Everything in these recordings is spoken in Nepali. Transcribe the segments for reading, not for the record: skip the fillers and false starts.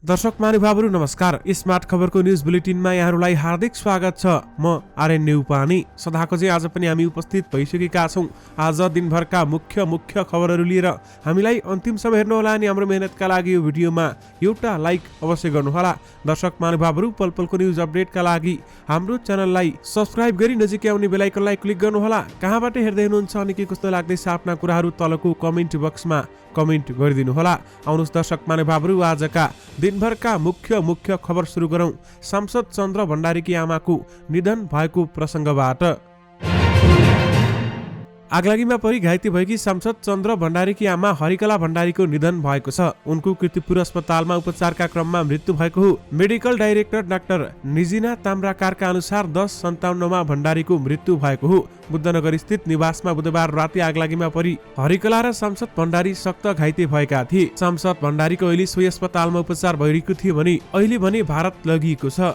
दर्शक महानुभावहरु नमस्कार। स्मार्ट खबरको न्यूज बुलेटिनमा यहाँहरुलाई हार्दिक स्वागत छ। म आर्यन नेउपानी। सदाको चाहिँ आज पनि हामी उपस्थित भइसकेका छौं। आज दिनभरका मुख्य खबरहरु लिएर हामीलाई अन्तिमसम्म हेर्नुहोला अनि हाम्रो मेहनतका लागि यो भिडियोमा एउटा लाइक अवश्य गर्नुहोला। दर्शक महानुभावहरु पलपलको न्यूज अपडेटका लागि हाम्रो च्यानललाई सब्स्क्राइब गरी नजिकै आउने बेल आइकनलाई क्लिक गर्नुहोला। कहाँबाट हेर्दै हुनुहुन्छ अनि के कस्तो लाग्दैछ आफ्ना कुराहरु तलको कमेन्ट बक्समा कमेन्ट गरिदिनु होला। आउनुहोस् दर्शक महानुभावहरु आजका दिनभरका मुख्य खबर सुरु गरौं। सांसद चन्द्र भण्डारीकी आमाको निधन भएको प्रसंगबाट। आगलागीमा परि घाइते भएकी सांसद चन्द्र भण्डारीकी आमा हरिकला भण्डारीको निधन भएको छ। उनको कीर्तिपुर अस्पतालमा उपचारका क्रममा मृत्यु भएको हो। मेडिकल डाइरेक्टर डाक्टर निजिना ताम्राकारका अनुसार 10:57 मा भण्डारीको मृत्यु भएको हो। बुद्धनगर स्थित निवासमा बुधबार राति आगलागीमा परि हरिकला र सांसद भण्डारी सक्त घाइते भएका थिए। सांसद भण्डारीको अहिले सोही अस्पतालमा उपचार भइरहेको थियो भने अहिले भने भारत लगिएको छ।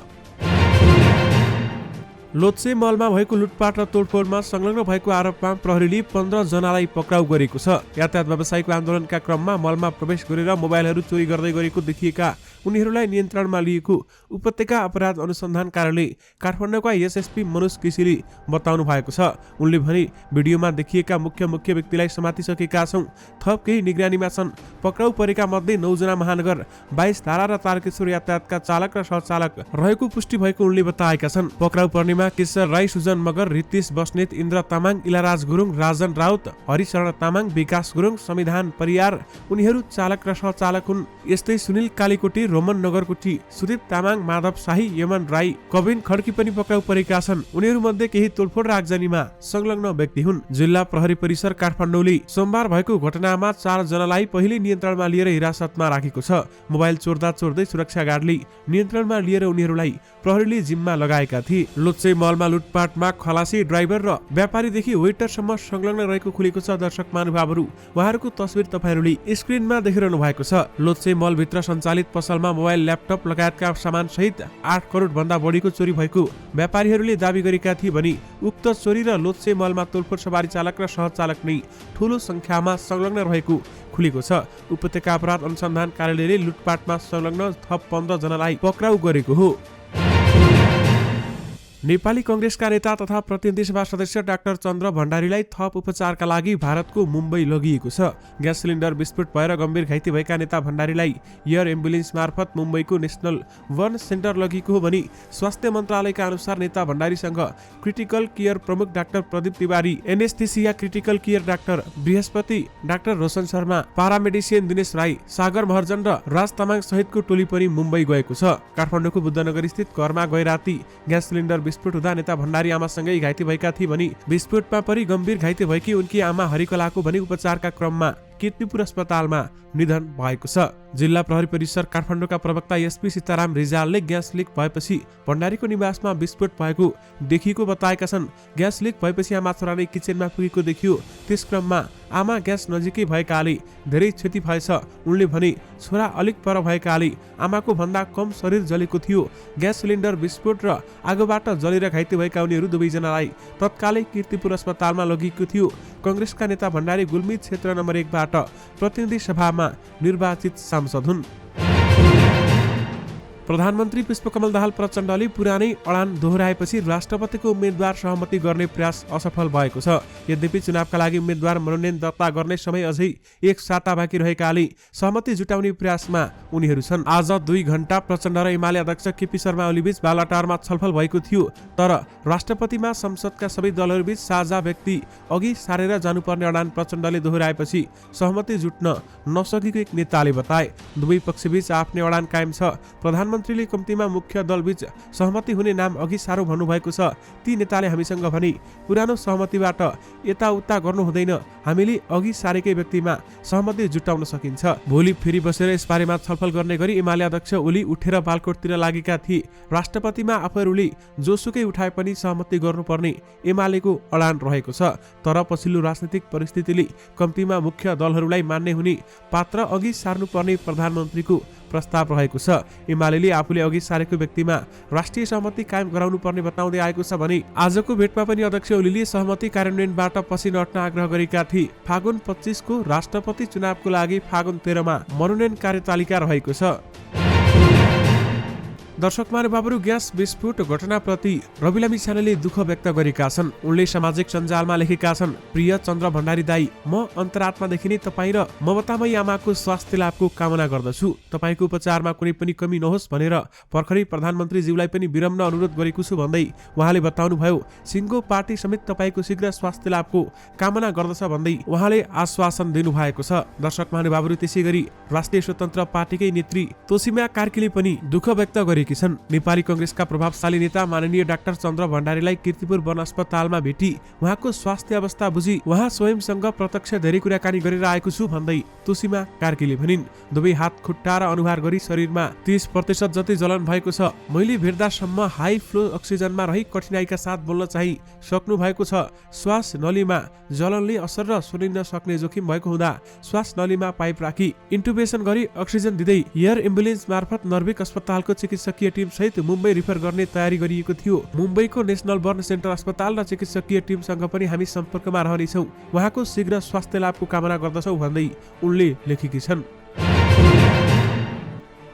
लोत्से मलमा भएको लुटपाट र तोडफोडमा संलग्न भएको आरोपमा प्रहरीले 15 जनालाई पक्राउ गरेको छ। यातायात व्यवसायको आन्दोलनका क्रममा मलमा प्रवेश गरेर मोबाइलहरू चोरी गर्दै गरेको देखिएका उनीहरूलाई नियन्त्रणमा लिएको उपत्यका अपराध अनुसन्धान कार्यालय काठमाडौँका एसएसपी मनोज केसीले बताउनु भएको छ। उनले भने भिडियोमा देखिएका मुख्य व्यक्तिलाई समातिसकेका छौं। थप केही निगरानीमा छन्। पक्राउ परेका मध्ये 9 जना महानगर 22 धारा र तारकेश्वर यातायातका चालक र सहचालक रहेको पुष्टि भएको उनले बताएका छन्। पक्राउ पर्नेमा केशर राई, सुजन मगर, रितेश बस्नेत, इन्द्र तामाङ, इलाराज गुरुङ, राजन राउत, हरिशरण तामाङ, विकास गुरुङ, संविधान परियार उनीहरू चालक र सहचालक हुन्। यस्तै सुनिल कालीकोटी, रोमन नगरकोटी, सुदीप तामाङ, माधव शाही, यमन राई, कविन खड्की पनि पक्राउ परेका छन्। उनीहरू मध्ये केही तोडफोड र आगजनीमा संलग्न व्यक्ति हुन्। जिल्ला प्रहरी परिसर काठमाडौँले सोमबार भएको घटनामा 4 जनालाई पहिले नियन्त्रणमा लिएर हिरासतमा राखेको छ। मोबाइल चोर्दै सुरक्षा गार्डले नियन्त्रणमा लिएर उनीहरूलाई प्रहरीले जिम्मा लगाएका थिए। लोत्से मलमा लुटपाटमा खलासी, ड्राइभर र व्यापारीदेखि वेटरसम्म संलग्न रहेको खुलेको छ। दर्शक महानुभावहरु उहाँहरूको तस्बिर तपाईहरुले स्क्रिनमा देखिरहनु भएको छ। लोत्से मलभित्र सञ्चालित पसलमा मोबाइल, ल्यापटप लगायतका सामान सहित 8 करोड भन्दा बढीको चोरी भएको व्यापारीहरूले दाबी गरेका थिए भने उक्त चोरी र लोत्से मलमा तोडफोड सवारी चालक र सहचालक नै ठूलो संख्यामा संलग्न रहेको खुलेको छ। उपत्यका अपराध अनुसन्धान कार्यालयले लुटपाटमा संलग्न थप 15 जनालाई पक्राउ गरेको हो। नेपाली कांग्रेसका नेता तथा प्रतिनिधि सभा सदस्य डाक्टर चन्द्र भण्डारीलाई थप उपचारका लागि भारतको मुम्बई लगिएको छ। ग्यास सिलिन्डर विस्फोट भएर गम्भीर घाइते भएका नेता भण्डारीलाई एयर एम्बुलेन्स मार्फत मुम्बईको नेशनल वन सेन्टर लगिएको हो भने स्वास्थ्य मन्त्रालयका अनुसार नेता भण्डारीसँग क्रिटिकल केयर प्रमुख doctor Pradeep Tiwari, anaesthesia critical care doctor Brihaspati, doctor Roshan Sharma, paramedicine Dinesh Rai, Sagar Maharjan र राज तामाङ सहितको टोली पनि मुम्बई गएको छ। काठमाडौँको बुद्धनगर स्थित घरमा गए राति ग्यास सिलिन्डर विस्फोट हुँदा नेता भण्डारी आमासँगै घाइते भएका थिए भने विस्फोटमा परि गम्भीर घाइते भएकी उनकी आमा हरिकलाको भने उपचारका क्रममा कीर्तिपुर अस्पतालमा निधन भएको छ। जिल्ला प्रहरी परिसर काठमाडौँका प्रवक्ता एसपी सीताराम रिजालले ग्यास लिक भएपछि भण्डारीको निवासमा विस्फोट भएको देखिएको बताएका छन्। ग्यास लिक भएपछि आमा छोरा नै किचनमा पुगेको देखियो। त्यस क्रममा आमा ग्यास नजिकै भएकाले धेरै क्षति भएछ। उनले भने छोरा अलिक पर भएकाले आमाको भन्दा कम शरीर जलेको थियो। ग्यास सिलिन्डर विस्फोट र आगोबाट जलेर घाइते भएका उनीहरू दुवैजनालाई तत्कालै कीर्तिपुर अस्पतालमा लगिएको थियो। कांग्रेसका नेता भण्डारी गुल्मी क्षेत्र नम्बर 1 बाट प्रतिनिधि सभामा निर्वाचित सांसद हुन्। प्रधानमन्त्री पुष्पकमल दाहाल प्रचण्डले पुरानै अडान दोहोऱ्याएपछि राष्ट्रपतिको उम्मेद्वार सहमति गर्ने प्रयास असफल भएको छ। यद्यपि चुनावका लागि उम्मेद्वार मनोनयन दर्ता गर्ने समय अझै 1 साता बाँकी रहेकाले सहमति जुटाउने प्रयासमा उनीहरू छन्। आज 2 घण्टा प्रचण्ड र एमाले अध्यक्ष केपी शर्मा ओलीबीच बालाटारमा छलफल भएको थियो। तर राष्ट्रपतिमा संसदका सबै दलहरूबीच साझा व्यक्ति अघि सारेर जानुपर्ने अडान प्रचण्डले दोहोऱ्याएपछि सहमति जुट्न नसकेको एक नेताले बताए। दुवै पक्षबीच आफ्नै अडान कायम छ। प्रधानमन्त्रीले कम्तीमा मुख्य दलबीच सहमति हुने नाम अघि सारो भन्नुभएको छ। ती नेताले हामीसँग भने पुरानो सहमतिबाट यताउता गर्नु हुँदैन, हामीले अघि सारेकै व्यक्तिमा सहमति जुटाउन सकिन्छ। भोलि फेरि बसेर यसबारेमा छलफल गर्ने गरी एमाले अध्यक्ष ओली उठेर बालकोटतिर लागेका थिए। राष्ट्रपतिमा आफूहरूले जोसुकै उठाए पनि सहमति गर्नुपर्ने एमालेको अडान रहेको छ। तर पछिल्लो राजनीतिक परिस्थितिले कम्तीमा मुख्य दलहरूलाई मान्ने हुने पात्र अघि सार्नुपर्ने प्रधानमन्त्रीको प्रस्ताव रहेको छ। एमालेले आफूले अघि सारेको व्यक्तिमा राष्ट्रिय सहमति कायम गराउनु पर्ने बताउँदै आएको छ भने आजको भेटमा पनि अध्यक्ष ओलीले सहमति कार्यान्वयनबाट पछि नहट्न आग्रह गरेका थिए। फागुन 25 को राष्ट्रपति चुनावको लागि फागुन 13 मा मनोनयन कार्यतालिका रहेको छ। दर्शक महानुभावहरू, ग्यास विस्फोट घटनाप्रति रवि लामिछानेले दुःख व्यक्त गरेका छन्। उनले सामाजिक सञ्जालमा लेखेका छन्, प्रिय चन्द्र भण्डारी दाई, म अन्तरात्मादेखि नै तपाईँ र ममतामयी आमाको स्वास्थ्य लाभको कामना गर्दछु। तपाईँको उपचारमा कुनै पनि कमी नहोस् भनेर भर्खरै प्रधानमन्त्रीज्यूलाई पनि विनम्र अनुरोध गरेको छु भन्दै उहाँले बताउनुभयो, सिङ्गो पार्टी समेत तपाईँको शीघ्र स्वास्थ्य लाभको कामना गर्दछ भन्दै उहाँले आश्वासन दिनुभएको छ। दर्शक महानुभावहरू, त्यसै गरी राष्ट्रिय स्वतन्त्र पार्टीकै नेत्री तोसीमा कार्कीले पनि दुःख व्यक्त गरेकी छन्। नेपाली कांग्रेसका प्रभावशाली नेता माननीय डाक्टर चन्द्र भण्डारीलाई कीर्तिपुर वन अस्पतालमा भेटी उहाँको स्वास्थ्य अवस्था बुझी उहाँ स्वयंसँग प्रत्यक्ष धेरै कुराकानी गरेर आएको छु भन्दै तोसीमा कार्कीले भनिन्। दुवै हात खुट्टा र अनुहार गरी शरीरमा 30% जति जलन भएको छ। मैले भेट्दासम्म हाई फ्लो अक्सिजनमा रही कठिनाइका साथ बोल्न चाहिँ सक्नु भएको छ। श्वास नलीमा जलनले असर र सुनिन सक्ने जोखिम भएको हुँदा श्वास नलीमा पाइप राखी इन्टुबेसन गरी अक्सिजन दिँदै एयर एम्बुलेन्स मार्फत नर्भिक अस्पतालको चिकित्सकीय टिम सहित मुम्बई रिफर गर्ने तयारी गरिएको थियो। मुम्बईको नेशनल बर्न सेन्टर अस्पताल र चिकित्सकीय टिमसँग पनि हामी सम्पर्कमा रहनेछौँ। उहाँको शीघ्र स्वास्थ्य लाभको कामना गर्दछौँ भन्दै उनले लेखेकी छन्।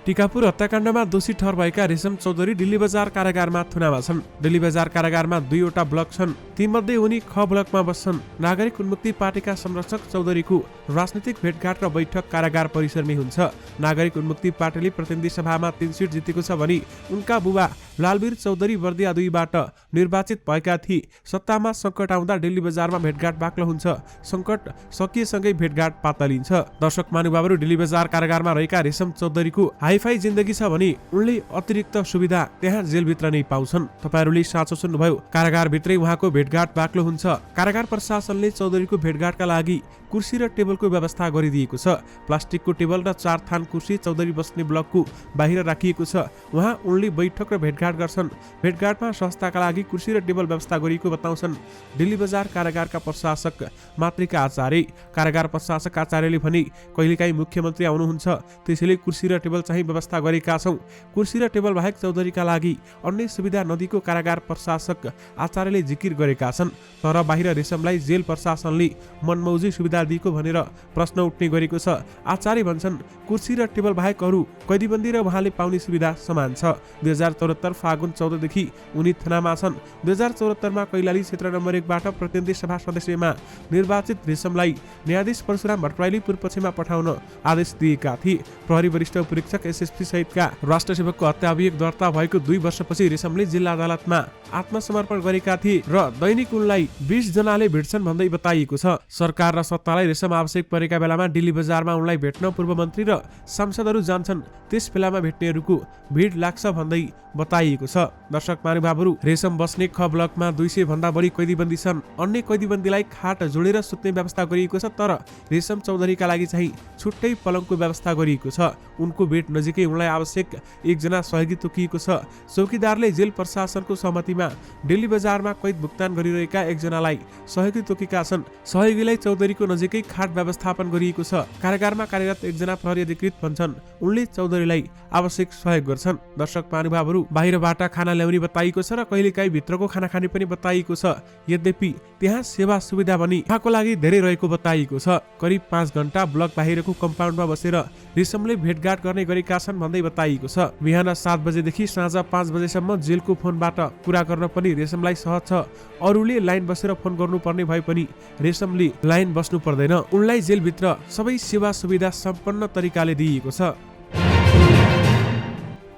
टिकापुर हत्याकाण्डमा दोषी ठहर भएका रेशम चौधरी दिल्ली बजार कारागारमा थुनामा छन्। दिल्ली बजार कारागारमा 2वटा ब्लक छन्, तीमध्ये उनी ख ब्लकमा बस्छन्। नागरिक उन्मुक्ति पार्टीका संरक्षक चौधरीको राजनीतिक भेटघाट र बैठक कारागार परिसरमै हुन्छ। नागरिक उन्मुक्ति पार्टीले प्रतिनिधि सभामा 3 सिट जितेको छ भने उनका बुबा लालवीर चौधरी बर्दिया 2बाट निर्वाचित भएका थिए। सत्तामा सङ्कट आउँदा दिल्ली बजारमा भेटघाट बाक्लो हुन्छ, सङ्कट सकिएसँगै भेटघाट पातलिन्छ। दर्शक महानुभावहरू, दिल्ली बजार कारागारमा रहेका रेशम चौधरीको हाइफाई जिन्दगी छ भने उनले अतिरिक्त सुविधा त्यहाँ जेलभित्र नै पाउँछन्। तपाईहरूले साँचो सुन्नुभयो, कारागारभित्रै उहाँको भेटघाट बाक्लो हुन्छ। कारागार प्रशासनले चौधरीको भेटघाटका लागि कुर्सी र टेबलको व्यवस्था गरिदिएको छ। प्लास्टिकको टेबल र 4 थान कुर्सी चौधरी बस्ने ब्लकको बाहिर राखिएको छ। उहाँ उनले बैठक र भेटघाट गर्छन्। भेटघाटमा संस्थाका लागि कुर्सी र टेबल व्यवस्था गरिएको बताउँछन् दिल्ली बजार कारागारका प्रशासक मातृका आचार्य। कारागार प्रशासक आचार्यले भने, कहिलेकाहीँ मुख्यमन्त्री आउनुहुन्छ, त्यसैले कुर्सी र टेबल चाहिँ व्यवस्था गरेका छौँ। कुर्सी र टेबल बाहेक चौधरीका लागि अन्य सुविधा नदीको कारागार प्रशासक आचार्यले जिकिर गरेका छन्। तर बाहिर रेशमलाई जेल प्रशासनले मनमौजी सुविधा दिएको भनेर प्रश्न उठ्ने गरेको छ। आचार्य भन्छन्, कुर्सी र टेबल बाहेक अरू कैदीबन्दी र उहाँले पाउने सुविधा समान छ। 2074 फागुन 14 देखि उनी थुनामा छन्। 2074 मा कैलाली क्षेत्र नम्बर 1 बाट प्रतिनिधि सभा सदस्यमा निर्वाचित रेशमलाई न्यायाधीश परशुराम भट्टराईले पूर्वपक्षमा पठाउन आदेश दिएका थिए। प्रहरी वरिष्ठ उपरीक्षक एसएसपी सहितका राष्ट्र सेवकको हत्या अभियोग दर्ता भएको 2 वर्षपछि रेशमले जिल्ला अदालतमा आत्मसमर्पण गरेका थिए र दैनिक उनलाई 20 जनाले भेट्छन् भन्दै बताइएको छ। सरकार र सत्तालाई रेशम आवश्यक परेका बेलामा दिल्ली बजारमा उनलाई भेट्न पूर्व मन्त्री र सांसदहरू जान्छन्। त्यस बेलामा भेट्नेहरूको भिड लाग्छ भन्दै बताइएको छ। दर्शक महानुभावहरू, रेशम बस्ने ख ब्लकमा 200 भन्दा बढी कैदीबन्दी छन्। अन्य कैदीबन्दीलाई खाट जोडेर सुत्ने व्यवस्था गरिएको छ, तर रेशम चौधरीका लागि चाहिँ छुट्टै पलङको व्यवस्था गरिएको छ। उनको बेड नजिकै उनलाई आवश्यक 1 जना सहयोगी तोकिएको छ। चौकीदारले जेल प्रशासनको सहमतिमा दिल्ली बजारमा कैद भुक्तान गरिरहेका 1 जनालाई सहयोगी तोकेका छन्। सहयोगीलाई चौधरीको नजिकै खाट व्यवस्थापन गरिएको छ। कारागारमा कार्यरत 1 जना प्रहरी अधिकृत भन्छन्, उनले चौधरीलाई आवश्यक सहयोग गर्छन्। दर्शक महानुभावहरू, बाहिरबाट खाना ल्याउने बताइएको छ र कहिलेकाहीँ भित्रको खाना खाने पनि बताइएको छ। यद्यपि त्यहाँ सेवा सुविधा पनि उहाँको लागि धेरै रहेको बताइएको छ। करिब 5 घण्टा ब्लक बाहिरको कम्पाउन्डमा बसेर रेशमले भेटघाट गर्ने गरेका छन् भन्दै बताइएको छ। बिहान 7 बजेदेखि साँझ 5 बजेसम्म जेलको फोनबाट कुरा गर्न पनि रेशमलाई सहज छ। अरूले लाइन बसेर फोन गर्नुपर्ने भए पनि रेशमले लाइन बस्नु पर्दैन। उनलाई जेलभित्र सबै सेवा सुविधा सम्पन्न तरिकाले दिइएको छ।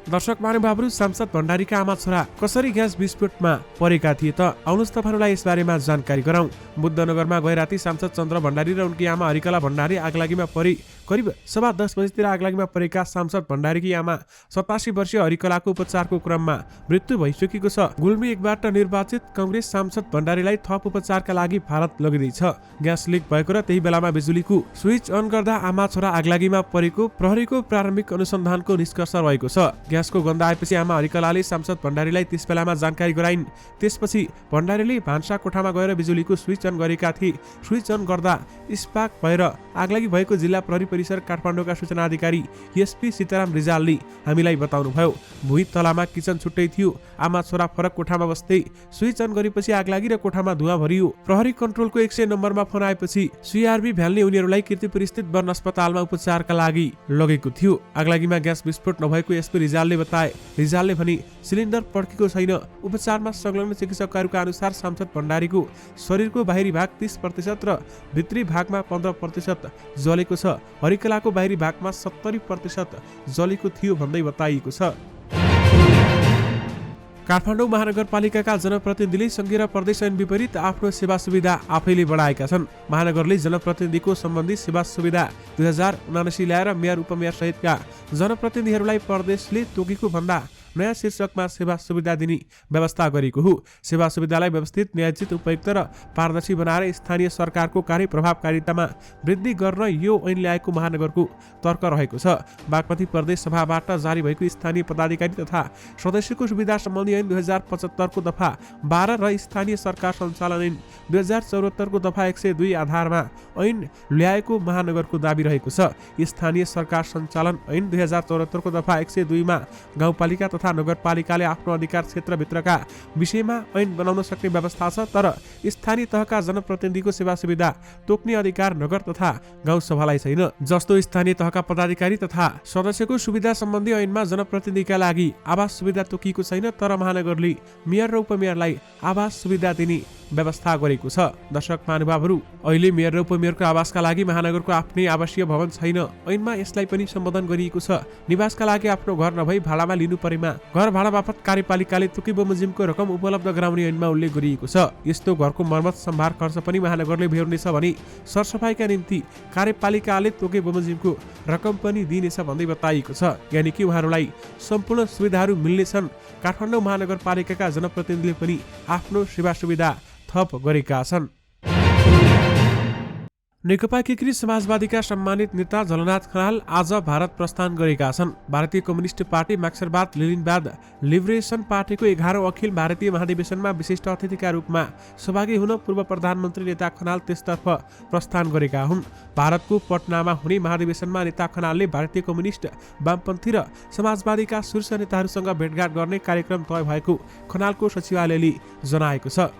दर्शक महानुभावहरू, सांसद भण्डारीका आमा छोरा कसरी ग्यास विस्फोटमा परेका थिए त? आउनुहोस् तपाईहरुलाई यसबारेमा जानकारी गराउँ। बुद्धनगरमा गए राति सांसद चन्द्र भण्डारी र उनकी आमा हरिकला भण्डारी आगलागीमा परे। करिब 10:15 बजेतिर आगलागीमा परेका सांसद भण्डारीकी आमा 87 वर्षीय हरिकलाको उपचारको क्रममा मृत्यु भइसकेको छ। गुल्मी 1 बाट निर्वाचित कांग्रेस सांसद भण्डारीलाई थप उपचारका लागि भारत लगिँदैछ। ग्यास लिक भएको र त्यही बेलामा बिजुलीको स्विच अन गर्दा आमा छोरा आगलागीमा परेको प्रहरीको प्रारम्भिक अनुसन्धानको निष्कर्ष रहेको छ। ग्यासको गन्ध आएपछि आमा हरिकलाले सांसद भण्डारीलाई त्यस बेलामा जानकारी गराइन्। त्यसपछि भण्डारीले भान्सा कोठामा गएर बिजुलीको स्विच अन गरेका थिए। स्विच अन गर्दा स्पार्क भएर आगलागी भएको जिल्ला प्रहरी परिसर काठमाडौँका सूचना अधिकारी एसपी सीताराम रिजालले हामीलाई बताउनुभयो। भुइँ तलामा किचन छुट्टै थियो। आमा छोरा फरक कोठामा बस्दै। स्विच अन गरेपछि आगलागी र कोठामा धुवाँ भरियो। प्रहरी कन्ट्रोलको 100 नम्बरमा फोन आएपछि सीआरबी भ्यानले उनीहरूलाई कीर्तिपुर स्थित वन अस्पतालमा उपचारका लागि लगेको थियो। आगलागीमा ग्यास विस्फोट नभएको एसपी रिजालले बताए। रिजालले भने सिलिन्डर पड्केको छैन। उपचारमा संलग्न चिकित्सकहरूका अनुसार सांसद भण्डारीको शरीरको बाहिरी भाग 30% र भित्री भागमा 15% जलेको छ। हरिकलाको बाहिरी भागमा 70% जलेको थियो भन्दै बताइएको छ। काठमाडौँ महानगरपालिकाका जनप्रतिनिधिले संघीय र प्रदेश ऐन विपरीत आफ्नो सेवा सुविधा आफैले बढाएका छन्। महानगरले जनप्रतिनिधिको सम्बन्धी सेवा सुविधा 2079 ल्याएर मेयर उपमेयर सहितका जनप्रतिनिधिहरूलाई प्रदेशले तोकेको भन्दा नयाँ शीर्षकमा सेवा सुविधा दिने व्यवस्था गरेको हो। सेवा सुविधालाई व्यवस्थित, न्यायोचित, उपयुक्त र पारदर्शी बनाएर स्थानीय सरकारको कार्य प्रभावकारितामा वृद्धि गर्न यो ऐन ल्याएको महानगरको तर्क रहेको छ। बागमती प्रदेश सभाबाट जारी भएको स्थानीय पदाधिकारी तथा सदस्यको सुविधा सम्बन्धी ऐन 2075 को दफा 12 र स्थानीय सरकार सञ्चालन ऐन 2074 को दफा 102 आधारमा ऐन ल्याएको महानगरको दाबी रहेको छ। स्थानीय सरकार सञ्चालन ऐन 2074 को दफा 102 मा गाउँपालिका तथा नगरपालिकाले आफ्नो अधिकार क्षेत्रभित्रका विषयमा ऐन बनाउन सक्ने व्यवस्था छ, तर स्थानीय तहका जनप्रतिनिधिको सेवा सुविधा तोक्ने अधिकार नगर तथा गाउँ सभालाई छैन। जस्तो स्थानीय तहका पदाधिकारी तथा सदस्यको सुविधा सम्बन्धी ऐनमा जनप्रतिनिधिका लागि आवास सुविधा तोकिएको छैन, तर महानगरले मेयर र उपमेयरलाई आवास सुविधा दिने व्यवस्था गरेको छ। दर्शक महानुभावहरू, अहिले मेयर र उपमेयरको आवासका लागि महानगरको आफ्नै आवासीय भवन छैन। ऐनमा यसलाई पनि सम्बोधन गरिएको छ। निवासका लागि आफ्नो घर नभई भाडामा लिनु परेमा घर भाडा बापत कार्यपालिकाले तोकी बमोजिमको रकम उपलब्ध गराउने ऐनमा उल्लेख गरिएको छ। यस्तो घरको मर्मत सम्भार खर्च पनि महानगरले बेहोर्नेछ भने सरसफाइका निम्ति कार्यपालिकाले तोके बमोजिमको रकम पनि दिइनेछ भन्दै बताइएको छ। यानि कि उहाँहरूलाई सम्पूर्ण सुविधाहरू मिल्नेछन्। काठमाडौँ महानगरपालिकाका जनप्रतिनिधिले पनि आफ्नो सेवा सुविधा थप गरेका छन्। नेकपा एकीकृत समाजवादीका सम्मानित नेता झलनाथ खनाल आज भारत प्रस्थान गरेका छन्। भारतीय कम्युनिस्ट पार्टी, मार्क्सवाद लेनिनवाद लिबरेसन पार्टीको 11औं अखिल भारतीय महाधिवेशनमा विशिष्ट अतिथिका रूपमा सहभागी हुन पूर्व प्रधानमन्त्री नेता खनाल त्यसतर्फ प्रस्थान गरेका हुन्। भारतको पटनामा हुने महाधिवेशनमा नेता खनालले भारतीय कम्युनिस्ट, वामपन्थी र समाजवादीका शीर्ष नेताहरूसँग भेटघाट गर्ने कार्यक्रम तय भएको खनालको सचिवालयले जनाएको छ।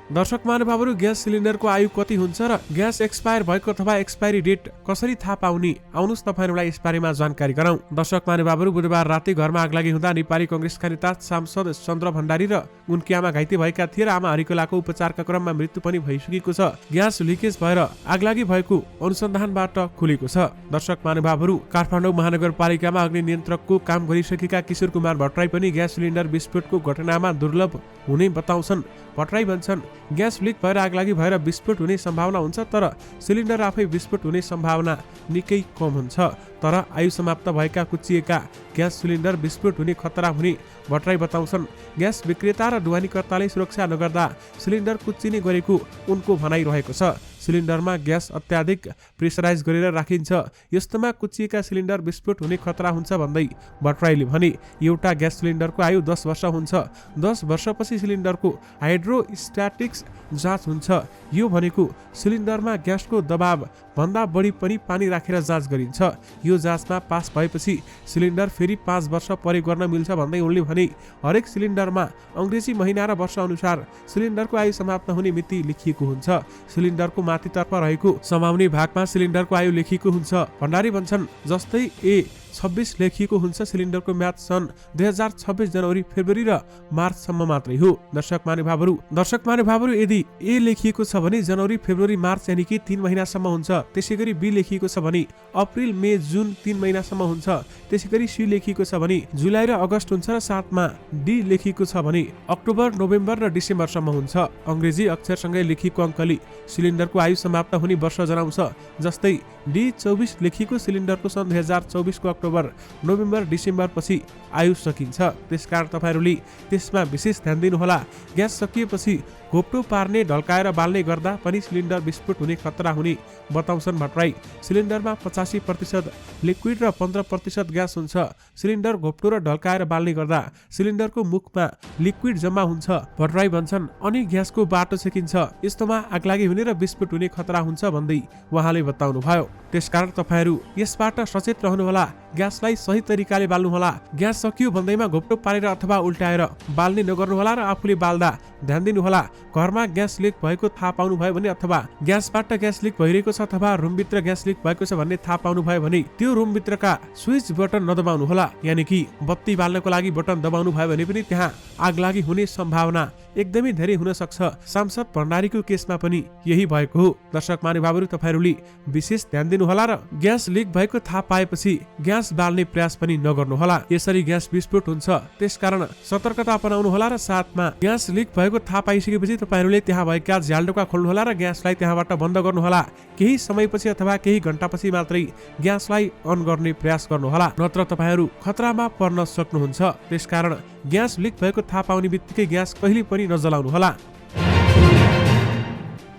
दर्शक महानुभावहरू, ग्यास सिलिन्डरको आयु कति हुन्छ र ग्यास एक्सपायर भएको अथवा एक्सपायरी डेट कसरी थाहा पाउने, आउनुहोस् तपाईहरुलाई यस बारेमा जानकारी गराउँ। दर्शक महानुभावहरू, बुधबार राति घरमा आगलागी हुँदा नेपाली कांग्रेसका नेता सांसद चन्द्र भण्डारी र उनकी आमा घाइते भएका थिए र आमा हरिकलाको उपचारका क्रममा मृत्यु पनि भइसकेको छ। ग्यास लिकेज भएर आगलागी भएको अनुसन्धानबाट खुलेको छ। दर्शक महानुभावहरू, काठमाडौँ महानगरपालिकामा अग्नि नियन्त्रकको काम गरिसकेका किशोर कुमार भट्टराई पनि ग्यास सिलिन्डर विस्फोटको घटनामा दुर्लभ हुने बताउँछन्। भट्टराई भन्छन्, ग्यास लिक भएर आगलागी भएर विस्फोट हुने सम्भावना हुन्छ, तर सिलिन्डर आफै विस्फोट हुने सम्भावना निकै कम हुन्छ। तर आयु समाप्त भएका कुच्चिएका ग्यास सिलिन्डर विस्फोट हुने खतरा हुने भट्टराई बताउँछन्। ग्यास विक्रेता र ढुवानीकर्ताले सुरक्षा नगर्दा सिलिन्डर कुच्चिने गरेको उनको भनाइ रहेको छ। सिलिन्डरमा ग्यास अत्याधिक प्रेसराइज गरेर राखिन्छ, यस्तोमा कुच्चिएका सिलिन्डर विस्फोट हुने खतरा हुन्छ भन्दै भट्टराईले भने। एउटा ग्यास सिलिन्डरको आयु 10 वर्ष हुन्छ। 10 वर्षपछि सिलिन्डरको हाइड्रोस्ट्याटिक्स जाँच हुन्छ। यो भनेको सिलिन्डरमा ग्यासको दबाव भन्दा बढी पनि पानी राखेर जाँच गरिन्छ। यो जाँचमा पास भएपछि सिलिन्डर फेरि 5 वर्ष परे गर्न मिल्छ भन्दै उनले भने। हरेक सिलिन्डरमा अङ्ग्रेजी महिना र वर्ष अनुसार सिलिन्डरको आयु समाप्त हुने मिति लेखिएको हुन्छ। सिलिन्डरको माथितर्फ रहेको समाउने भागमा सिलिन्डरको आयु लेखिएको हुन्छ। भण्डारी भन्छन्, जस्तै A26 लेखिएको हुन्छ। सिलिन्डरको म्याद सन् 2026 जनवरी, फेब्रुअरी र मार्चसम्म मात्रै हो। दर्शक महानुभावहरू, यदि A लेखिएको छ भने जनवरी, फेब्रुअरी, मार्च यानि कि 3 महिनासम्म हुन्छ। त्यसैगरी B लेखिएको छ भने अप्रिल, मे, जुन 3 महिनासम्म हुन्छ। त्यसैगरी C लेखिएको छ भने जुलाई र अगस्त हुन्छ र साथमा D लेखिएको छ भने अक्टोबर, नोभेम्बर र डिसेम्बरसम्म हुन्छ। अङ्ग्रेजी अक्षरसँगै लेखिएको अङ्कले सिलिन्डरको आयु समाप्त हुने वर्ष जनाउँछ। जस्तै D24 लेखिएको सिलिन्डरको सन् 2024 को अक्टोबर, नोभेम्बर, डिसेम्बर पछि आयु सकिन्छ। त्यसकारण तपाईहरुले त्यसमा विशेष ध्यान दिनुहोला। ग्यास सकिएपछि घोप्टो पार्ने, ढल्काएर बाल्ने गर्दा पनि सिलिन्डर विस्फोट हुने खतरा हुने बताउँछन् भट्टराई। सिलिन्डरमा 85% लिक्विड र 15% ग्यास हुन्छ। सिलिन्डर घोप्टो र ढल्काएर बाल्ने गर्दा सिलिन्डरको मुखमा लिक्विड जम्मा हुन्छ। भट्टराई भन्छन्, अनि ग्यासको बाटो छेकिन्छ। यस्तोमा आगलागी हुने र विस्फोट हुने खतरा हुन्छ भन्दै उहाँले बताउनु भयो। त्यसकारण तपाईहरू यसबाट सचेत रहनुहोला। ग्यासलाई सही तरिकाले बाल्नुहोला। ग्यास सकियो भन्दैमा घोप्टो पारेर अथवा उल्टाएर बाल्ने नगर्नुहोला र आफूले बाल्दा ध्यान दिनुहोला। घरमा ग्यास लिक भएको थाहा पाउनु भयो भने अथवा ग्यासबाट ग्यास लिक भइरहेको छ अथवा रुमभित्र ग्यास लिक भएको छ भन्ने थाहा पाउनु भयो भने त्यो रुमभित्रका स्विच बटन नदबाउनुहोला। यानि कि बत्ती बाल्नको लागि बटन दबाउनु भयो भने पनि त्यहाँ आगलागी हुने सम्भावना एकदमै धेरै हुन सक्छ। सांसद भण्डारीको केसमा पनि यही भएको हो। दर्शक महानुभावहरू, तपाईहरूले विशेष ध्यान दिनुहोला र ग्यास लिक भएको थाहा पाएपछि ग्यास बाल्ने प्रयास पनि नगर्नुहोला। यसरी ग्यास विस्फोट हुन्छ, त्यसकारण सतर्कता अपनाउनुहोला र साथमा ग्यास लिक भएको थाहा पाइसकेपछि तपाईहरूले त्यहाँ भएका झ्यालडोका खोल्नुहोला र ग्यासलाई त्यहाँबाट बन्द गर्नुहोला। केही समयपछि अथवा केही घण्टापछि मात्रै ग्यासलाई अन गर्ने प्रयास गर्नुहोला, नत्र तपाईहरू खतरामा पर्न सक्नुहुन्छ। त्यसकारण ग्यास लिक भएको थाहा पाउने बित्तिकै ग्यास कहिले पनि नजलाउनुहोला।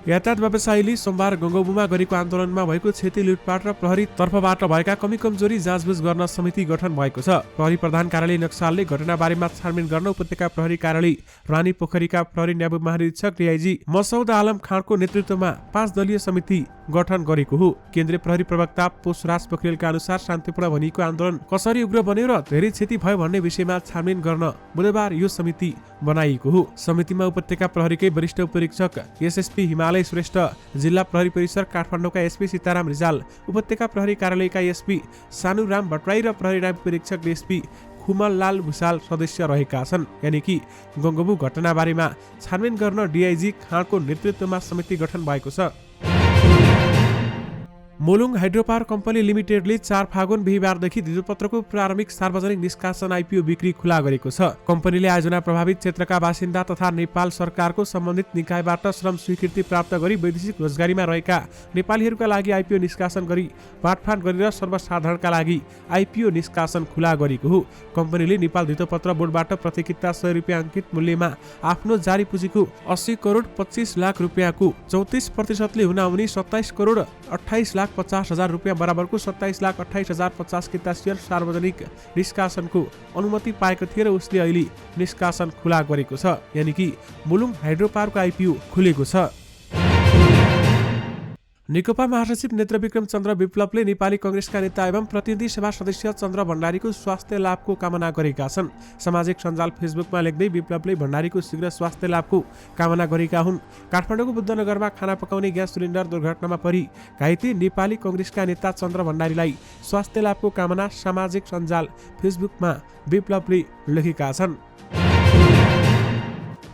यातायात व्यवसायीले सोमबार गङ्गौबुमा गरेको आन्दोलनमा भएको क्षति लुटपाट र प्रहरी तर्फबाट भएका कमी कमजोरी जाँचबुझ गर्न समिति गठन भएको छ। प्रहरी प्रधान कार्यालय नक्सालले घटनाबारेमा छानबिन गर्न उपत्यका प्रहरी कार्यालय रानी पोखरीका प्रहरी न्याय महानिरीक्षक डीआईजी मसौद आलम खाँडको नेतृत्वमा 5 दलीय समिति गठन गरेको हो। केन्द्रीय प्रहरी प्रवक्ता पुष्पराज पोखरेलका अनुसार शान्तिपूर्ण भनिएको आन्दोलन कसरी उग्र बन्यो र धेरै क्षति भयो भन्ने विषयमा छानबिन गर्न बुधबार यो समिति बनाइएको हो। समितिमा उपत्यका प्रहरीकै वरिष्ठ उपरीक्षक एसएसपी हिमालय श्रेष्ठ, जिल्ला प्रहरी परिसर काठमाडौँका एसपी सीताराम रिजाल, उपत्यका प्रहरी कार्यालयका एसपी सानुराम भट्टराई र प्रहरी नायब परीक्षक एसपी खुमललाल भुसाल सदस्य रहेका छन्। यानि कि गङ्गबु घटनाबारेमा छानबिन गर्न डीआईजी खाँडको नेतृत्वमा समिति गठन भएको छ। मोलुङ हाइड्रोपावर कम्पनी लिमिटेडले 4 फागुन बिहीबारदेखि धितोपत्रको प्रारम्भिक सार्वजनिक निष्कासन आइपिओ बिक्री खुला गरेको छ। कम्पनीले आयोजना प्रभावित क्षेत्रका बासिन्दा तथा नेपाल सरकारको सम्बन्धित निकायबाट श्रम स्वीकृति प्राप्त गरी वैदेशिक रोजगारीमा रहेका नेपालीहरूका लागि आइपिओ निष्कासन गरी बाँडफाँड गरेर सर्वसाधारणका लागि आइपिओ निष्कासन खुला गरेको हो। कम्पनीले नेपाल धितोपत्र बोर्डबाट प्रति किता 100 रुपियाँ अङ्कित मूल्यमा आफ्नो जारी पुँजीको 80 करोड 25 लाख रुपियाँको 34% हुन आउने 27 करोड 28 लाख 50,000 रुपियाँ बराबरको 27 लाख 28,050 किता सेयर सार्वजनिक निष्कासनको अनुमति पाएको थियो र उसले अहिले निष्कासन खुला गरेको छ। यानि कि मुलुङ हाइड्रोपावरको आइपिओ खुलेको छ। नेकपा महासचिव नेत्रविक्रम चन्द्र विप्लवले नेपाली कांग्रेसका नेता एवं प्रतिनिधि सभा सदस्य चन्द्र भण्डारीको स्वास्थ्य लाभको कामना गरेका छन्। सामाजिक सञ्जाल फेसबुकमा लेख्दै विप्लवले भण्डारीको शीघ्र स्वास्थ्य लाभको कामना गरेका हुन्। काठमाडौँको बुद्धनगरमा खाना पकाउने ग्यास सिलिन्डर दुर्घटनामा परि घाइते नेपाली कांग्रेसका नेता चन्द्र भण्डारीलाई स्वास्थ्य लाभको कामना सामाजिक सञ्जाल फेसबुकमा विप्लवले लेखेका छन्।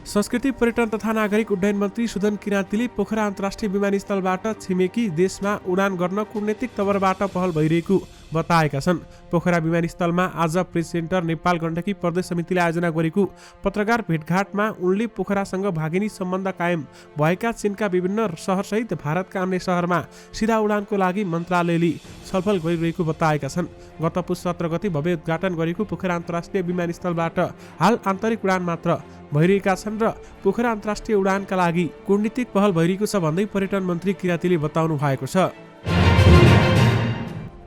संस्कृति पर्यटन तथा नागरिक उड्डयन मन्त्री सुदन किराँतीले पोखरा अन्तर्राष्ट्रिय विमानस्थलबाट छिमेकी देशमा उडान गर्न कूटनीतिक तवरबाट पहल भइरहेको बताएका छन्। पोखरा विमानस्थलमा आज प्रेस सेन्टर नेपाल गण्डकी प्रदेश समितिले आयोजना गरेको पत्रकार भेटघाटमा उनले पोखरासँग भागिनी सम्बन्ध कायम भएका चीनका विभिन्न सहरसहित भारतका अन्य सहरमा सिधा उडानको लागि मन्त्रालयले छलफल गरिरहेको बताएका छन्। गत पुस 17 गते भव्य उद्घाटन गरेको पोखरा अन्तर्राष्ट्रिय विमानस्थलबाट हाल आन्तरिक उडान मात्र भइरहेका छन् र पोखरा अन्तर्राष्ट्रिय उडानका लागि कूटनीतिक पहल भइरहेको छ भन्दै पर्यटन मन्त्री किराँतीले बताउनु भएको छ।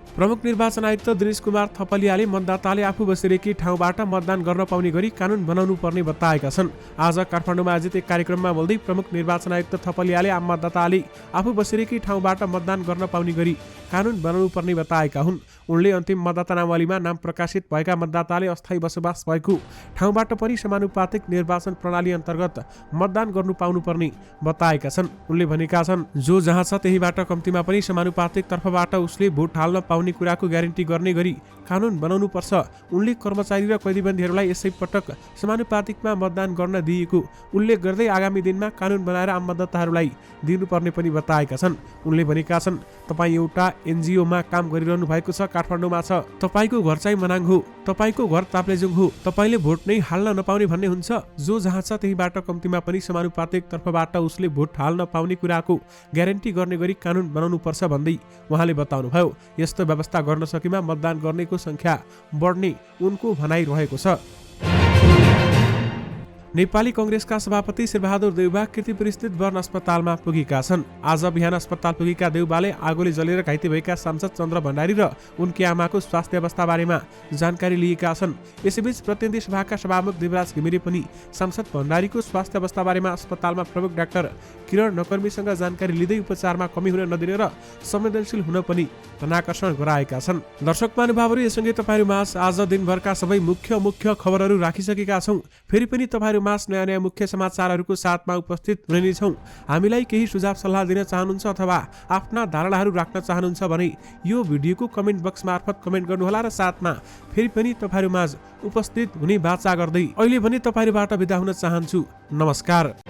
प्रमुख निर्वाचन आयुक्त दिनेश कुमार थपलियाले मतदाताले आफू बसिरहेकी ठाउँबाट मतदान गर्न पाउने गरी कानुन बनाउनु पर्ने बताएका छन्। आज काठमाडौँमा आयोजित एक कार्यक्रममा बोल्दै प्रमुख निर्वाचन आयुक्त थपलियाले आम मतदाताले आफू बसिरहेकी ठाउँबाट मतदान गर्न पाउने गरी कानुन बनाउनु पर्ने बताएका हुन्। उनले अन्तिम मतदाता नावलीमा नाम प्रकाशित भएका मतदाताले अस्थायी बसोबास भएको ठाउँबाट पनि समानुपातिक निर्वाचन प्रणाली अन्तर्गत मतदान गर्नु पाउनुपर्ने बताएका छन्। उनले भनेका छन्, जो जहाँ छ त्यहीबाट कम्तीमा पनि समानुपातिक तर्फबाट उसले भोट हाल्न पाउने कुराको ग्यारेन्टी गर्ने गरी कानुन बनाउनु पर्छ। उनले कर्मचारी र कैदीबन्दीहरूलाई यसै पटक समानुपातिकमा मतदान गर्न दिएको उल्लेख गर्दै आगामी दिनमा कानुन बनाएर आम मतदाताहरूलाई दिनुपर्ने पनि बताएका छन्। उनले भनेका छन्, तपाईँ एउटा एनजिओमा काम गरिरहनु भएको छ, काठमाडौँमा छ, तपाईँको घर चाहिँ मनाङ हो, तपाईँको घर ताप्लेजुङ हो, तपाईँले भोट नै हाल्न नपाउने भन्ने हुन्छ। जो जहाँ छ त्यहीबाट कम्तीमा पनि समानुपातिक तर्फबाट उसले भोट हाल्न पाउने कुराको ग्यारेन्टी गर्ने गरी कानुन बनाउनु पर्छ भन्दै उहाँले बताउनुभयो। यस्तो व्यवस्था गर्न सकेमा मतदान गर्नेको संख्या बढ्ने उनको भनाइ रहेको छ। नेपाली कंग्रेसका सभापति शेरबहादुर देउबा कीर्तिपुर स्थित वर्ण अस्पतालमा पुगेका छन्। आज बिहान अस्पताल पुगेका देउबाले आगोले जलेर घाइते भएका सांसद चन्द्र भण्डारी र उनकी आमाको स्वास्थ्य अवस्था बारेमा जानकारी लिएका छन्। यसैबीच प्रतिनिधि सभाका सभामुख देवराज घिमिरे पनि सांसद भण्डारीको स्वास्थ्य अवस्था बारेमा अस्पतालमा प्रमुख डाक्टर किरण नकर्मीसँग जानकारी लिँदै उपचारमा कमी हुन नदिने र संवेदनशील हुन पनि ध्यानाकर्षण गराएका छन्। दर्शक महानुभावहरू, यससँगै तपाईँहरूमाझ आज दिनभरका सबै मुख्य खबरहरू राखिसकेका छौँ। फेरि पनि तपाईँहरूमाझ नयाँ नयाँ मुख्य समाचारहरूको साथमा उपस्थित हुने नै छौँ। हामीलाई केही सुझाव सल्लाह दिन चाहनुहुन्छ अथवा आफ्ना धारणाहरू राख्न चाहनुहुन्छ भने यो भिडियोको कमेन्ट बक्स मार्फत कमेन्ट गर्नुहोला र साथमा फेरि पनि तपाईँहरूमाझ उपस्थित हुने बाचा गर्दै अहिले भने तपाईँहरूबाट बिदा हुन चाहन्छु। नमस्कार।